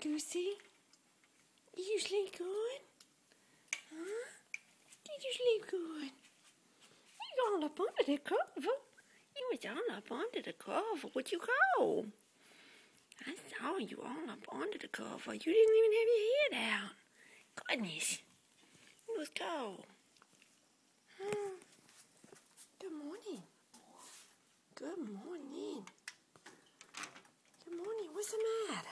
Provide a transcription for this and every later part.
Lucy? Did you sleep good? Huh? Did you sleep good? You all up under the cover. You was all up under the cover. What you call? I saw you all up under the cover. You didn't even have your head out. Goodness. It was cold. Good morning. Good morning. Good morning. What's the matter?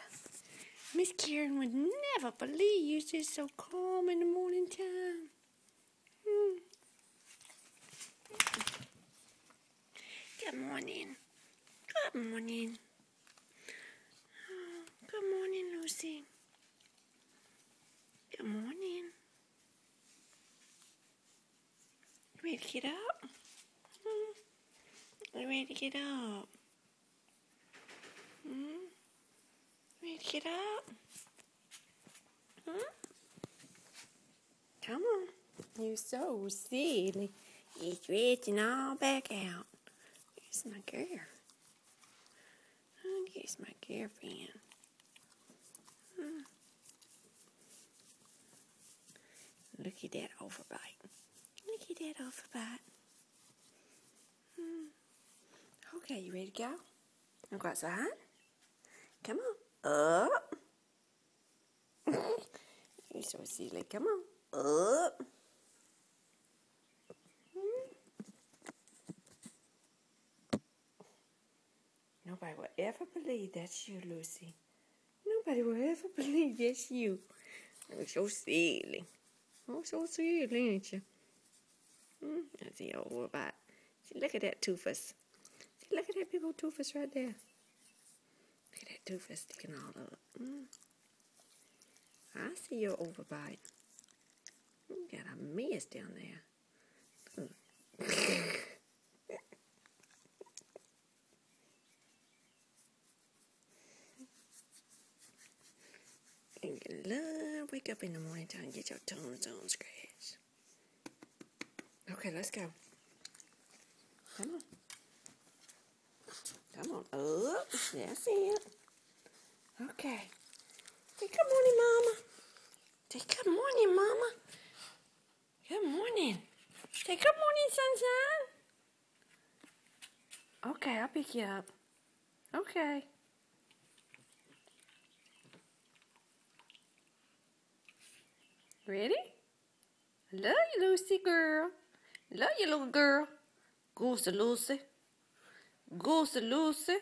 Miss Karen would never believe you're just so calm in the morning time. Good morning. Good morning. Oh, good morning, Lucy. Good morning. You ready to get up? You ready to get up? Ready to get up? Come on. You're so silly. You're stretching all back out. Here's my girl. Here's my girlfriend. Look at that overbite. Look at that overbite. Okay, you ready to go? Wanna go outside? Come on. Up. You're so silly. Come on. Up. Nobody will ever believe that's you, Lucy. Nobody will ever believe that's you. You're so silly. Oh, so silly, ain't you? That's the old bite. See, look at that toothus. See, look at that big old toothus right there. Look at that toothus sticking all up. I see your overbite. You got a mess down there. And you love wake up in the morning time and get your toes on scratch. Okay, let's go. Come on. Come on. Up. That's it. Okay. Say good morning, Mama. Say good morning, Mama. Good morning. Say good morning, sunshine. Okay, I'll pick you up. Okay. Ready? Love you, Lucy girl. Love you, little girl. Goosey Lucy. Goosey Lucy.